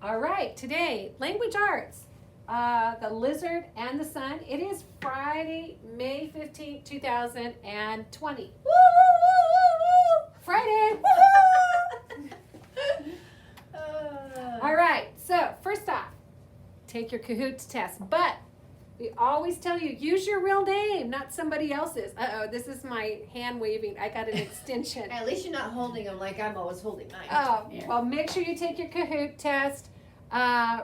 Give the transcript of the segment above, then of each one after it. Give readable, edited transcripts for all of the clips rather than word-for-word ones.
All right, today, language arts, the lizard and the sun. It is Friday, May 15th, 2020. Woo, woo, woo, woo, Friday! woo. All right, so first off, take your kahoot test, but we always tell you, use your real name, not somebody else's. Uh-oh, this is my hand waving. I got an extension. At least you're not holding them like I'm always holding mine. Oh, Yeah. well, make sure you take your kahoot test.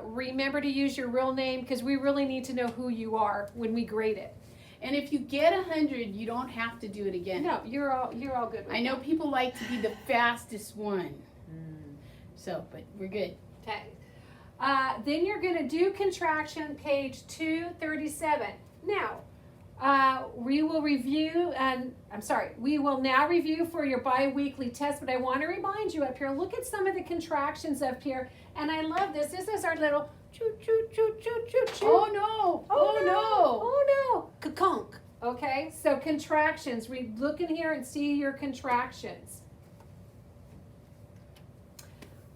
Remember to use your real name because we really need to know who you are when we grade it. And if you get 100, you don't have to do it again. No, you're all good. With I know that. people like to be the fastest one. So, but we're good. Okay. Then you're going to do contraction, page 237. Now, we will review, we will now review for your bi-weekly test, but I want to remind you up here, look at some of the contractions up here, and I love this. This is our little choo, choo, choo, choo, choo, choo. Oh no! Oh no! Oh no! Ka-conk. Okay, so contractions. We look in here and see your contractions.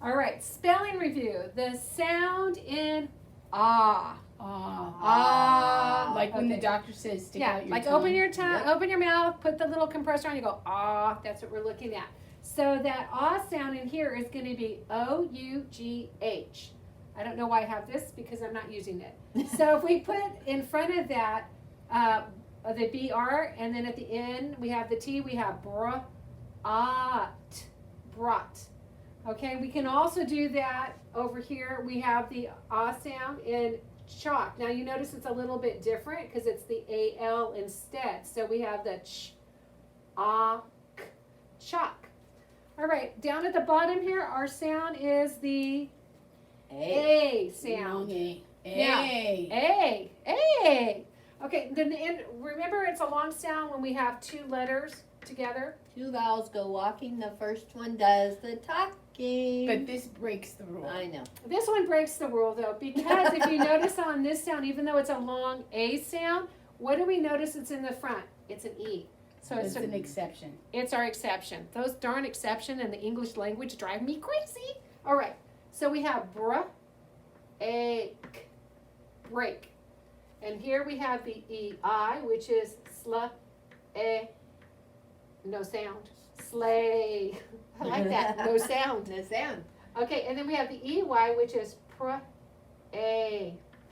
All right, spelling review. The sound in ah. Ah. Like when the Okay. doctor says stick out your like tongue. open your tongue, Yep. open your mouth, put the little compressor on, you go ah. That's what we're looking at. So that ah sound in here is going to be O-U-G-H. I don't know why I have this because I'm not using it. So if we put in front of that the BR, and then at the end we have the T, we have brat, brought. Okay, we can also do that over here. We have the ah sound in chalk. Now you notice it's a little bit different because it's the AL instead. So we have the ch, ah, k, chalk. All right, down at the bottom here, our sound is the A sound. A. Yeah. A. A. Okay, then the end, remember it's a long sound when we have two letters together. Two vowels go walking. The first one does the talking. But this breaks the rule. I know. This one breaks the rule though, because if you notice on this sound, even though it's a long A sound, what do we notice it's in the front? It's an E. So It's an exception. it's our exception. Those darn exception in the English language drive me crazy. All right, so we have br, ache, break. And here we have the EI, which is sla, no sound. Slay. I like that, no sound. No sound. Okay, and then we have the EY, which is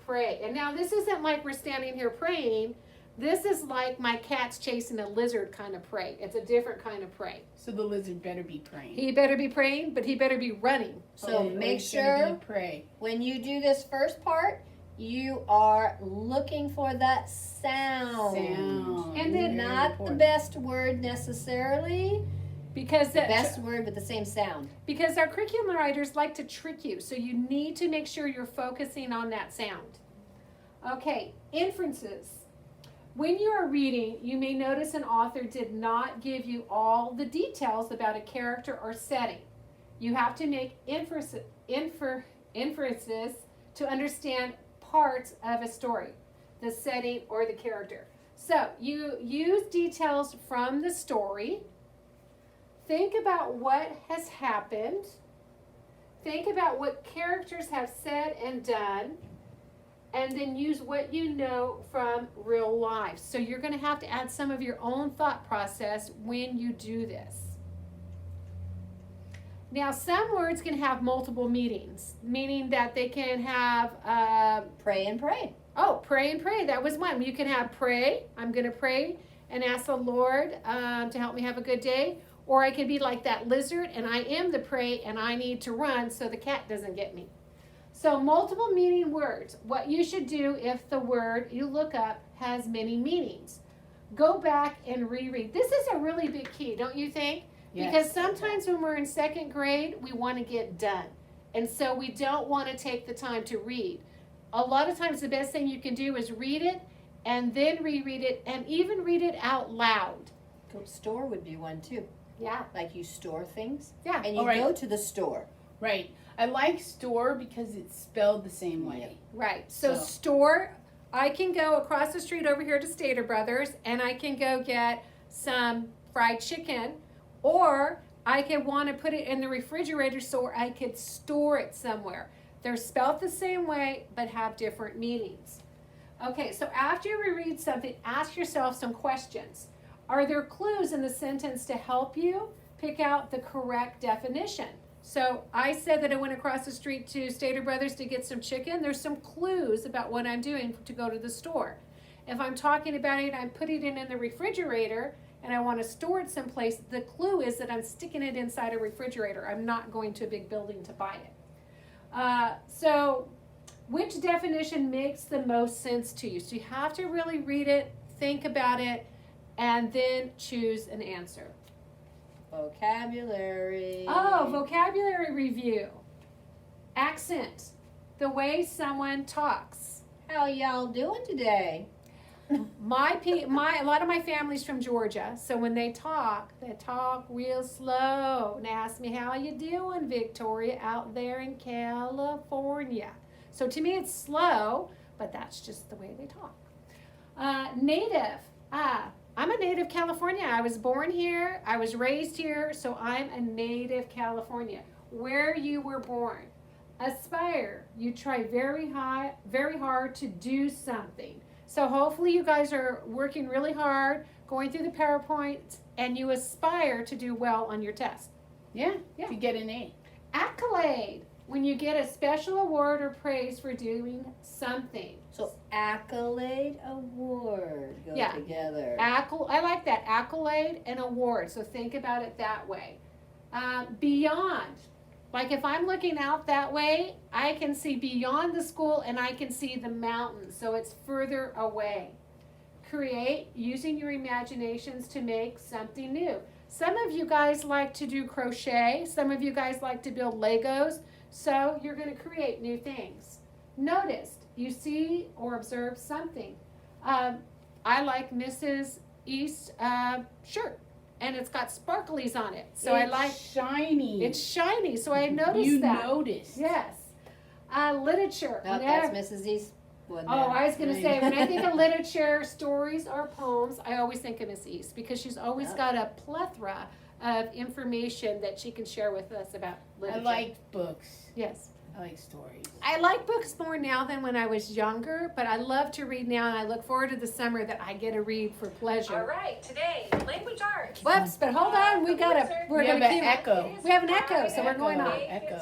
pray. And now this isn't like we're standing here praying. This is like my cat's chasing a lizard kind of pray. It's a different kind of pray. So the lizard better be praying. He better be praying, but he better be running. So Or make he's gonna sure be pray. when you do this first part, you are looking for that sound. Sound. And then Very Not the important. best word necessarily. Because The best word with the same sound. because our curriculum writers like to trick you, so you need to make sure you're focusing on that sound. Okay, inferences. When you are reading, you may notice an author did not give you all the details about a character or setting. You have to make inferences to understand parts of a story, the setting or the character. So you use details from the story. Think about what has happened. Think about what characters have said and done. And then use what you know from real life. So you're going to have to add some of your own thought process when you do this. Now, some words can have multiple meanings, meaning that they can have, Pray and pray. pray and pray. That was one. You can have pray. I'm going to pray and ask the Lord to help me have a good day. Or I can be like that lizard and I am the prey and I need to run so the cat doesn't get me. So multiple meaning words. What you should do if the word you look up has many meanings. Go back and reread. This is a really big key, don't you think? Yes. Because sometimes when we're in second grade, we want to get done. And so we don't want to take the time to read. A lot of times the best thing you can do is read it and then reread it and even read it out loud. Store would be one too. Yeah. Like you store things. Yeah. And you All right. go to the store. Right. I like store because it's spelled the same way. Right. So So- store, I can go across the street over here to Stater Brothers and I can go get some fried chicken, or I could want to put it in the refrigerator so I could store it somewhere. They're spelled the same way, but have different meanings. Okay, so after you reread something, ask yourself some questions. Are there clues in the sentence to help you pick out the correct definition? So I said that I went across the street to Stater Brothers to get some chicken. There's some clues about what I'm doing to go to the store. If I'm talking about it, I'm putting it in the refrigerator and I want to store it someplace, the clue is that I'm sticking it inside a refrigerator. I'm not going to a big building to buy it. So which definition makes the most sense to you? So you have to really read it, think about it, and then choose an answer. Vocabulary. Oh, vocabulary review. Accent. The way someone talks. How y'all doing today? A lot of my family's from Georgia, so when they talk real slow and ask me, how you doing, Victoria, out there in California? So to me it's slow, but that's just the way they talk. Native. I'm a native California. I was born here, I was raised here, so I'm a native California. Where you were born. Aspire. You try very hard to do something. So hopefully you guys are working really hard, going through the PowerPoint, and you aspire to do well on your test. Yeah, Yeah. to get an A. Accolade, when you get a special award or praise for doing something. So accolade, award go Yeah. together. I like that, accolade and award, so think about it that way. Beyond, like if I'm looking out that way, I can see beyond the school and I can see the mountains, so it's further away. Create, using your imaginations to make something new. Some of you guys like to do crochet, some of you guys like to build Legos, so you're going to create new things. Notice, you see or observe something. I like Mrs. East's shirt, and it's got sparklies on it, so I like shiny. it's shiny, so I noticed you that. noticed. Yes. Literature. No, Whenever- that's Mrs. East. Oh, I was going to say, when I think of literature, stories, or poems, I always think of Miss East because she's always got a plethora of information that she can share with us about I literature. like books. Yes. I like stories. I like books more now than when I was younger, but I love to read now, and I look forward to the summer that I get to read for pleasure. All right, today, language arts. Whoops, but hold on, we're We have gonna an keep echo. We have an echo, so we're going on. Echo.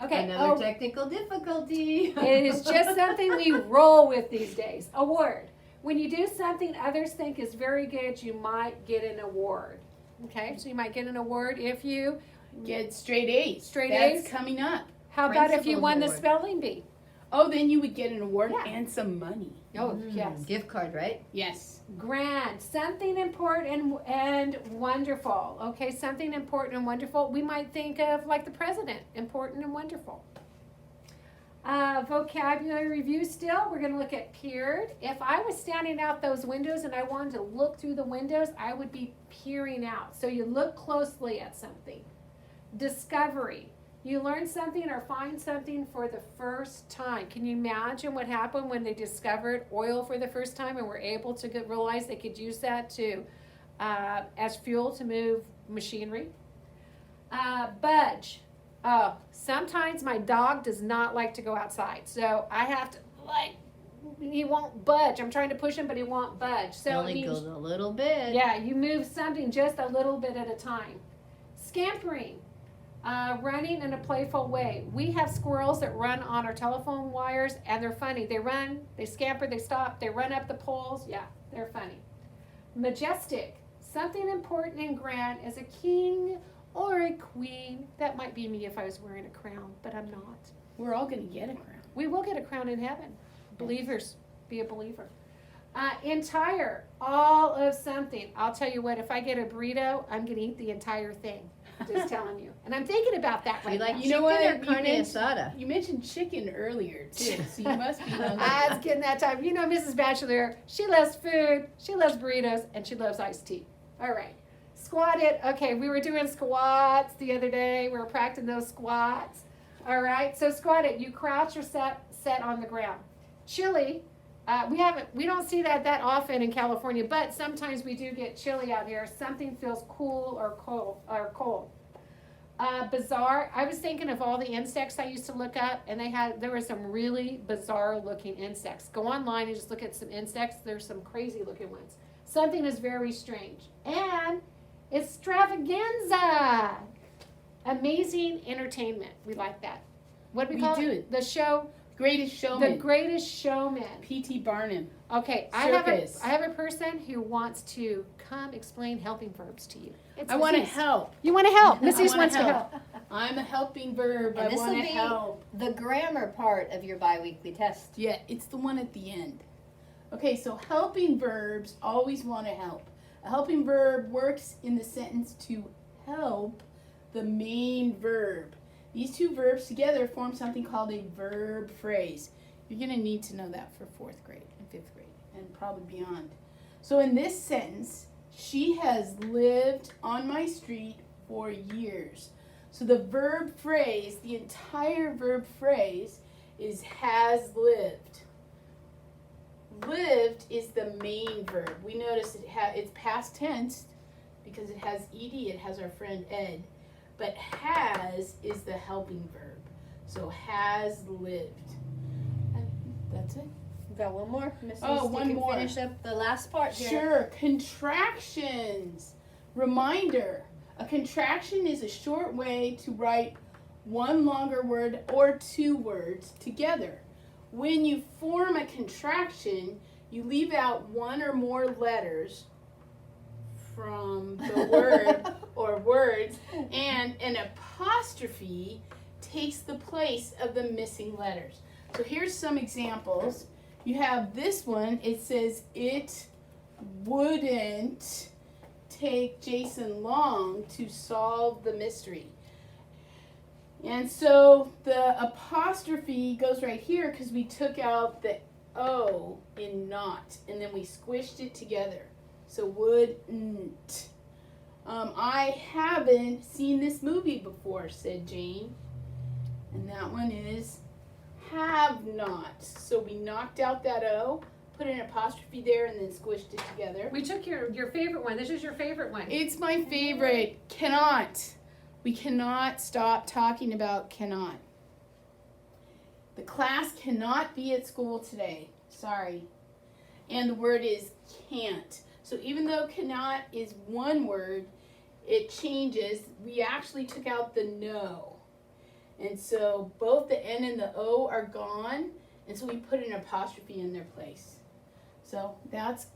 Okay. Another technical difficulty. It is just something we roll with these days. Award. When you do something others think is very good, you might get an award. Okay, so you might get an award if you Get straight A's. Straight That's A's? coming up. How about if you Principal's won the award. spelling bee? Oh, then you would get an award Yeah. and some money. Oh, yes. Gift card, right? Yes. Grand. Something important and wonderful. Okay, something important and wonderful. We might think of like the president, important and wonderful. Vocabulary review still. We're going to look at peered. If I was standing out those windows and I wanted to look through the windows, I would be peering out. So you look closely at something. Discovery. You learn something or find something for the first time. Can you imagine what happened when they discovered oil for the first time and were able to realize they could use that to as fuel to move machinery? Budge. Sometimes my dog does not like to go outside, so I have to he won't budge. I'm trying to push him, but he won't budge. So it Only means, goes a little bit. yeah, you move something just a little bit at a time. Scampering. Running in a playful way. We have squirrels that run on our telephone wires, and they're funny. They run, they scamper, they stop, they run up the poles. Yeah, they're funny. Majestic. Something important and grand as a king or a queen. That might be me if I was wearing a crown, but I'm not. We're all going to get a crown. We will get a crown in heaven. Believers, be a believer. Entire, all of something. I'll tell you what, if I get a burrito, I'm going to eat the entire thing. Just telling you. And I'm thinking about that right You like now. You know chicken what? or You carne mentioned- asada? You mentioned chicken earlier, too, so you must be hungry. I was getting that time. You know, Mrs. Batchelor, she loves food, she loves burritos, and she loves iced tea. All right. Squatted. Okay, we were doing squats the other day. We were practicing those squats. All right. So squatted. You crouch or set on the ground. Chili. We don't see that often in California, but sometimes we do get chilly out here. Something feels cool or cold. Bizarre. I was thinking of all the insects I used to look up, and there were some really bizarre looking insects. Go online and just look at some insects. There's some crazy looking ones. Something is very strange. And extravaganza. Amazing entertainment. We like that. What do we call it? The show. Greatest Showman. The Greatest Showman. P.T. Barnum. Okay, Circus. I have a person who wants to come explain helping verbs to you. It's I want to Mrs. help. You want to help? I Mrs. wanna wants to help. I'm a helping verb. And I this will want to be help. the grammar part of your bi-weekly test. Yeah, it's the one at the end. Okay, so helping verbs always want to help. A helping verb works in the sentence to help the main verb. These two verbs together form something called a verb phrase. You're going to need to know that for 4th grade and 5th grade and probably beyond. So in this sentence, she has lived on my street for years. So the verb phrase, the entire verb phrase is has lived. Lived is the main verb. We notice it's past tense because it has ed, it has our friend Ed. But has is the helping verb. So has lived. And that's it. We've got one more. Mrs. Oh, you one can more. Finish up the last part here. Sure. Contractions. Reminder. A contraction is a short way to write one longer word or two words together. When you form a contraction, you leave out one or more letters from the word or words, and an apostrophe takes the place of the missing letters. So here's some examples. You have this one. It says, it wouldn't take Jason long to solve the mystery. And so the apostrophe goes right here because we took out the O in not, and then we squished it together. So wouldn't. I haven't seen this movie before, said Jane. And that one is have not. So we knocked out that O, put an apostrophe there, and then squished it together. We took your favorite one. This is your favorite one. It's my favorite. Cannot. We cannot stop talking about cannot. The class cannot be at school today. Sorry. And the word is can't. So even though cannot is one word, it changes. We actually took out the no. And so both the N and the O are gone. And so we put an apostrophe in their place. So that's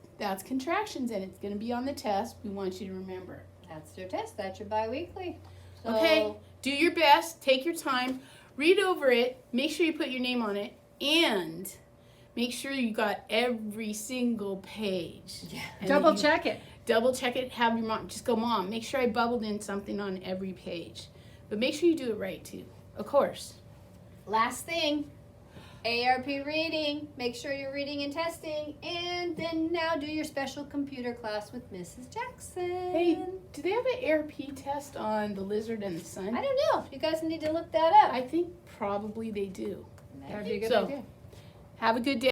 contractions, and it's going to be on the test. We want you to remember. That's your test. That's your bi-weekly. So, Okay, do your best. Take your time. Read over it. Make sure you put your name on it. And make sure you got every single page. Yeah. And Double then you check it. Double check it. Have your mom just go, Mom, make sure I bubbled in something on every page. But make sure you do it right too. Of course. Last thing, ARP reading. Make sure you're reading and testing. And then now do your special computer class with Mrs. Jackson. Hey, do they have an ARP test on the lizard and the sun? I don't know. You guys need to look that up. I think probably they do. That'd be a good So, idea. Have a good day.